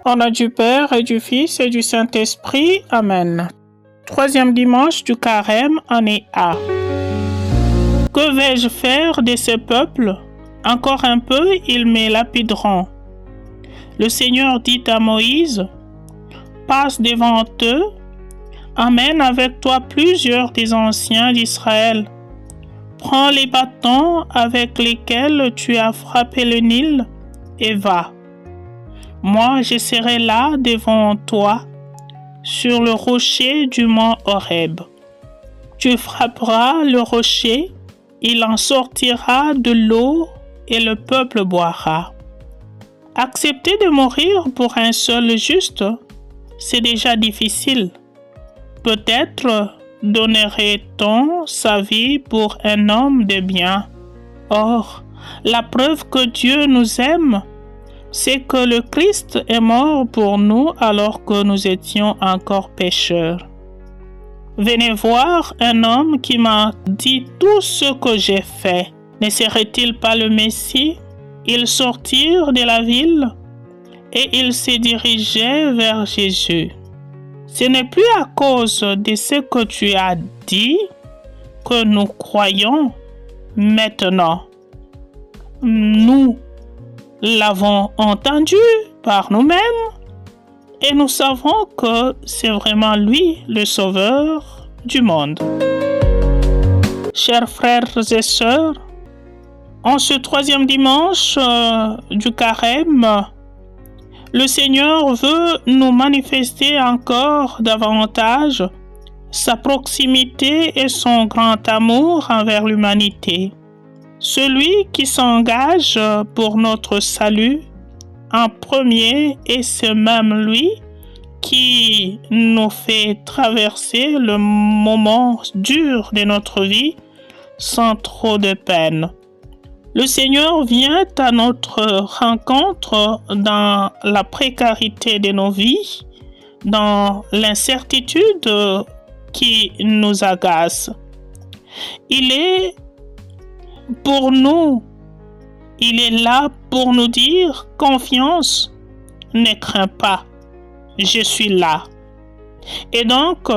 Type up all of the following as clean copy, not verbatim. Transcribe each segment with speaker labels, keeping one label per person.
Speaker 1: Au nom du Père et du Fils et du Saint-Esprit. Amen. Troisième dimanche du Carême, année A. Que vais-je faire de ce peuple? Encore un peu, ils me lapideront. Le Seigneur dit à Moïse, passe devant eux, amène avec toi plusieurs des anciens d'Israël. Prends les bâtons avec lesquels tu as frappé le Nil et va. Moi, je serai là devant toi, sur le rocher du mont Horeb. Tu frapperas le rocher, il en sortira de l'eau et le peuple boira. Accepter de mourir pour un seul juste, c'est déjà difficile. Peut-être donnerait-on sa vie pour un homme de bien. Or, la preuve que Dieu nous aime, c'est que le Christ est mort pour nous alors que nous étions encore pécheurs. Venez voir un homme qui m'a dit tout ce que j'ai fait. Ne serait-il pas le Messie? Ils sortirent de la ville et ils se dirigeaient vers Jésus. Ce n'est plus à cause de ce que tu as dit que nous croyons maintenant. Nous l'avons entendu par nous-mêmes et nous savons que c'est vraiment lui le sauveur du monde. Chers frères et sœurs, en ce troisième dimanche du Carême, le Seigneur veut nous manifester encore davantage sa proximité et son grand amour envers l'humanité. Celui qui s'engage pour notre salut en premier, et c'est même lui qui nous fait traverser le moment dur de notre vie sans trop de peine. Le Seigneur vient à notre rencontre dans la précarité de nos vies, dans l'incertitude qui nous agace. Il est pour nous, il est là pour nous dire confiance, ne crains pas, je suis là. Et donc,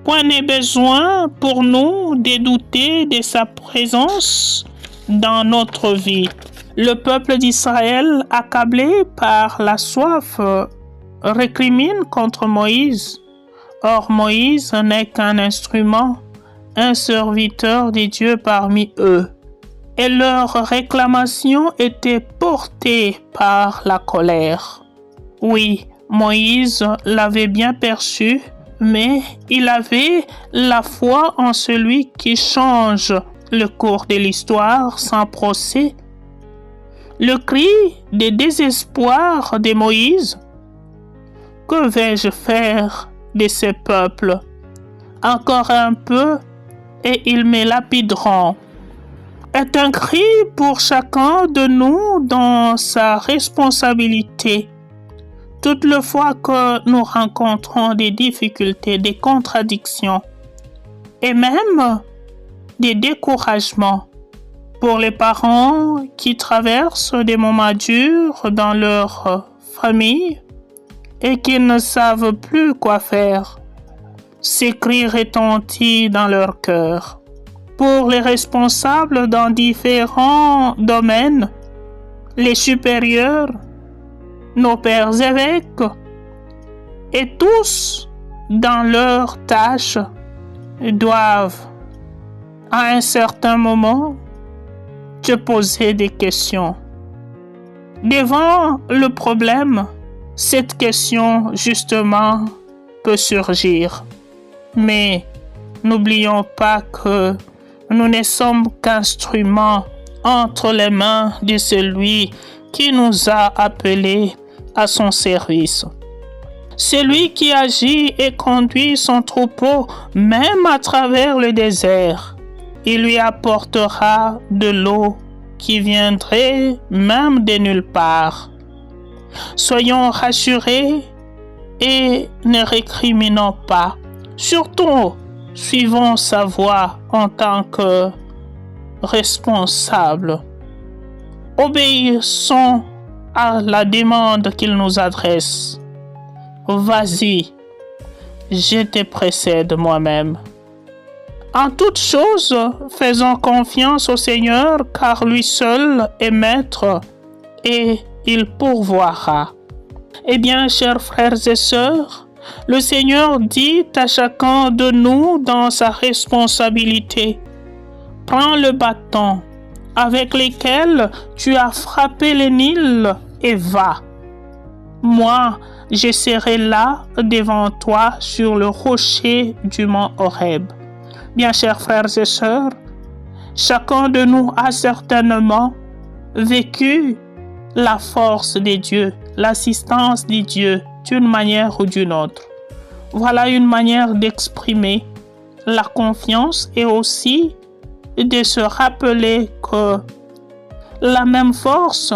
Speaker 1: point n'est besoin pour nous de douter de sa présence dans notre vie. Le peuple d'Israël, accablé par la soif, récrimine contre Moïse. Or, Moïse n'est qu'un instrument, un serviteur de Dieu parmi eux. Et leur réclamation était portée par la colère. Oui, Moïse l'avait bien perçu, mais il avait la foi en celui qui change le cours de l'histoire sans procès. Le cri de désespoir de Moïse, « Que vais-je faire de ce peuple? Encore un peu et ils me lapideront » est un cri pour chacun de nous dans sa responsabilité. Toutes les fois que nous rencontrons des difficultés, des contradictions et même des découragements, pour les parents qui traversent des moments durs dans leur famille et qui ne savent plus quoi faire, ces cris retentissent dans leur cœur. Pour les responsables dans différents domaines, les supérieurs, nos pères évêques, et tous, dans leurs tâches, doivent, à un certain moment, te poser des questions. Devant le problème, cette question, justement, peut surgir. Mais n'oublions pas que nous ne sommes qu'instruments entre les mains de celui qui nous a appelés à son service. Celui qui agit et conduit son troupeau même à travers le désert. Il lui apportera de l'eau qui viendrait même de nulle part. Soyons rassurés et ne récriminons pas. Surtout, suivons sa voie en tant que responsables. Obéissons à la demande qu'il nous adresse. Vas-y, je te précède moi-même. En toutes choses, faisons confiance au Seigneur, car lui seul est maître et il pourvoira. Eh bien, chers frères et sœurs, le Seigneur dit à chacun de nous dans sa responsabilité: prends le bâton avec lequel tu as frappé le Nil et va. Moi, je serai là devant toi sur le rocher du mont Horeb. Bien, chers frères et sœurs, chacun de nous a certainement vécu la force de Dieu, l'assistance de Dieu d'une manière ou d'une autre. Voilà une manière d'exprimer la confiance et aussi de se rappeler que la même force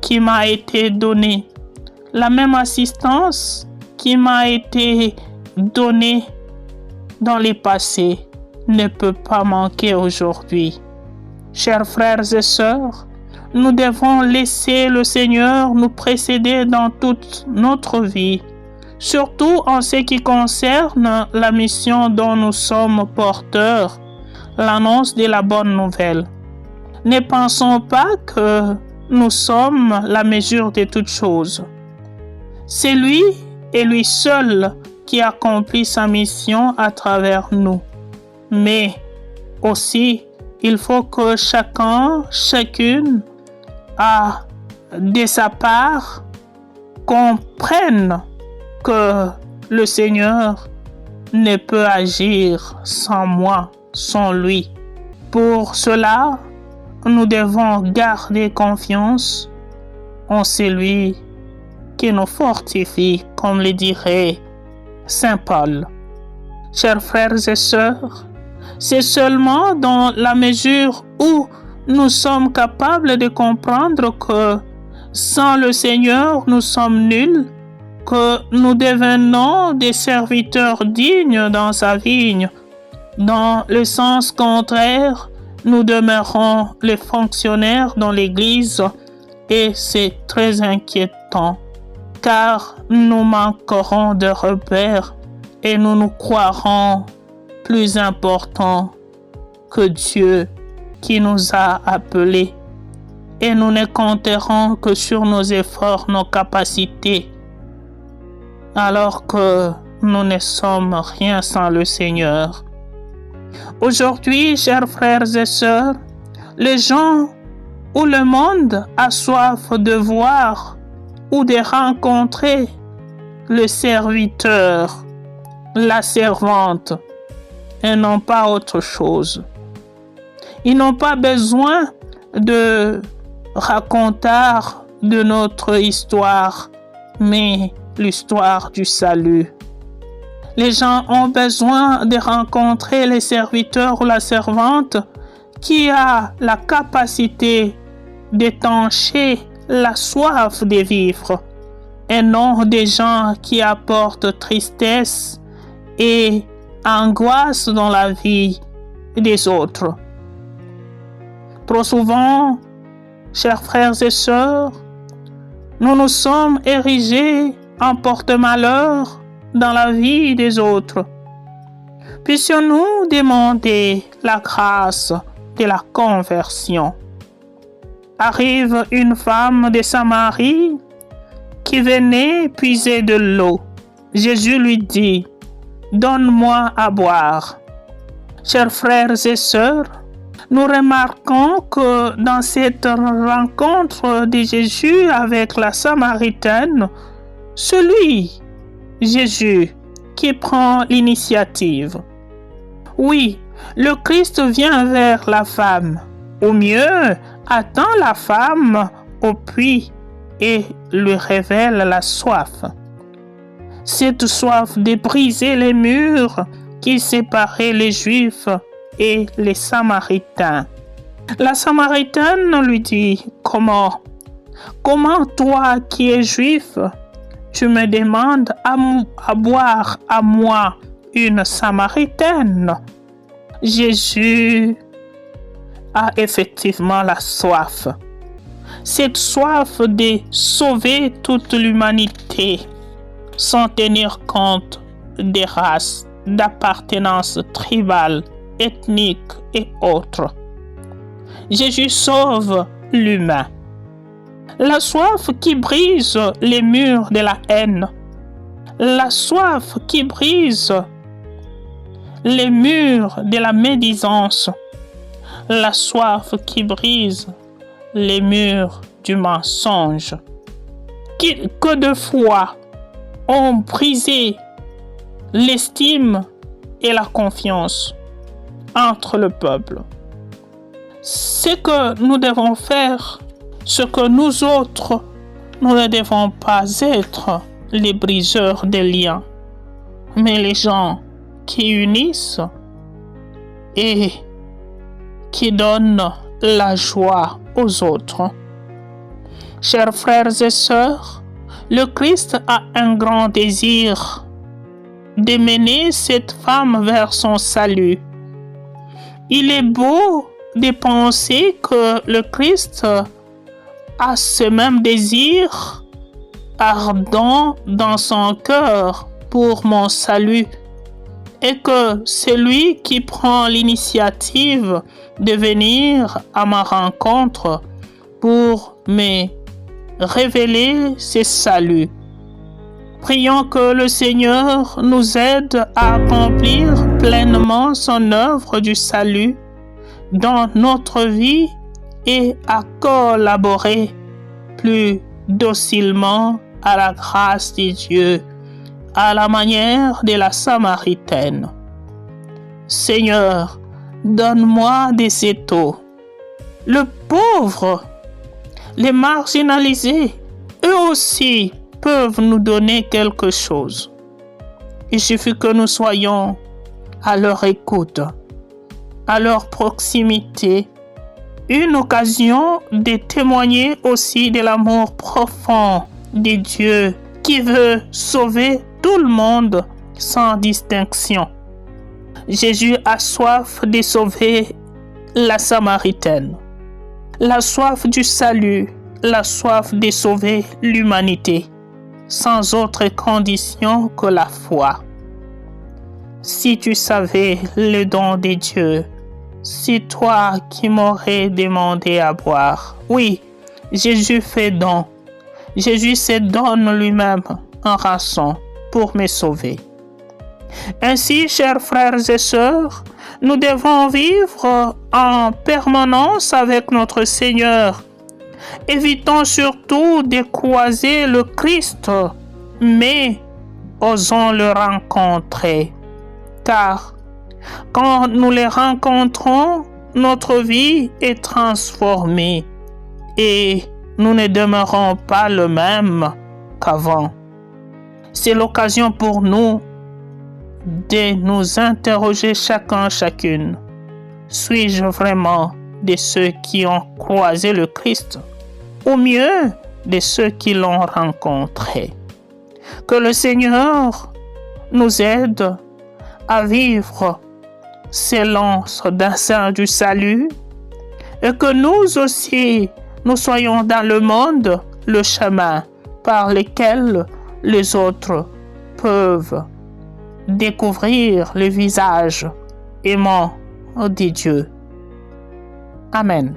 Speaker 1: qui m'a été donnée, la même assistance qui m'a été donnée dans le passé ne peut pas manquer aujourd'hui. Chers frères et sœurs, nous devons laisser le Seigneur nous précéder dans toute notre vie, surtout en ce qui concerne la mission dont nous sommes porteurs, l'annonce de la bonne nouvelle. Ne pensons pas que nous sommes la mesure de toutes choses. C'est lui et lui seul qui accomplit sa mission à travers nous. Mais aussi, il faut que chacune, de sa part, comprenne que le Seigneur ne peut agir sans moi, sans lui. Pour cela, nous devons garder confiance en celui qui nous fortifie, comme le dirait Saint Paul. Chers frères et sœurs, c'est seulement dans la mesure où nous sommes capables de comprendre que sans le Seigneur, nous sommes nuls, que nous devenons des serviteurs dignes dans sa vigne. Dans le sens contraire, nous demeurons les fonctionnaires dans l'Église et c'est très inquiétant, car nous manquerons de repères et nous nous croirons plus importants que Dieu qui nous a appelés. Et nous ne compterons que sur nos efforts, nos capacités, alors que nous ne sommes rien sans le Seigneur. Aujourd'hui, chers frères et sœurs, les gens ou le monde a soif de voir ou de rencontrer le serviteur, la servante, et non pas autre chose. Ils n'ont pas besoin de raconter de notre histoire, mais l'histoire du salut. Les gens ont besoin de rencontrer les serviteurs ou la servante qui a la capacité d'étancher la soif de vivre, et non des gens qui apportent tristesse et angoisse dans la vie des autres. Trop souvent, chers frères et sœurs, nous nous sommes érigés en porte-malheur dans la vie des autres. Puissions-nous demander la grâce de la conversion. Arrive une femme de Samarie qui venait puiser de l'eau. Jésus lui dit: donne-moi à boire. Chers frères et sœurs, nous remarquons que dans cette rencontre de Jésus avec la Samaritaine, celui, Jésus, qui prend l'initiative. Oui, le Christ vient vers la femme, ou mieux, attend la femme au puits et lui révèle la soif. Cette soif de briser les murs qui séparaient les Juifs et les Samaritains. La Samaritaine lui dit: Comment toi qui es juif, tu me demandes à boire à moi, une Samaritaine? Jésus a effectivement la soif. cette soif de sauver toute l'humanité sans tenir compte des races, d'appartenance tribale, ethnique et autres. Jésus sauve l'humain. La soif qui brise les murs de la haine, la soif qui brise les murs de la médisance, la soif qui brise les murs du mensonge, que de fois ont brisé l'estime et la confiance entre le peuple. Ce que nous devons faire, ce que nous autres, nous ne devons pas être les briseurs des liens, mais les gens qui unissent et qui donnent la joie aux autres. Chers frères et sœurs, le Christ a un grand désir de mener cette femme vers son salut. Il est beau de penser que le Christ a ce même désir ardent dans son cœur pour mon salut et que c'est lui qui prend l'initiative de venir à ma rencontre pour me révéler ce salut. Prions que le Seigneur nous aide à accomplir pleinement son œuvre du salut dans notre vie et à collaborer plus docilement à la grâce de Dieu, à la manière de la Samaritaine. Seigneur, donne-moi de cette eau. Le pauvre, les marginalisés, eux aussi peuvent nous donner quelque chose. Il suffit que nous soyons à leur écoute, à leur proximité, une occasion de témoigner aussi de l'amour profond de Dieu qui veut sauver tout le monde sans distinction. Jésus a soif de sauver la Samaritaine, la soif du salut, la soif de sauver l'humanité, sans autre condition que la foi. Si tu savais le don de Dieu, c'est toi qui m'aurais demandé à boire. Oui, Jésus fait don. Jésus se donne lui-même en rançon pour me sauver. Ainsi, chers frères et sœurs, nous devons vivre en permanence avec notre Seigneur. Évitons surtout de croiser le Christ, mais osons le rencontrer. Car quand nous les rencontrons, notre vie est transformée et nous ne demeurons pas le même qu'avant. C'est l'occasion pour nous de nous interroger chacune. Suis-je vraiment de ceux qui ont croisé le Christ, ou mieux de ceux qui l'ont rencontré? Que le Seigneur nous aide à vivre selon ce dessein du salut et que nous aussi, nous soyons dans le monde le chemin par lequel les autres peuvent découvrir le visage aimant de Dieu. Amen.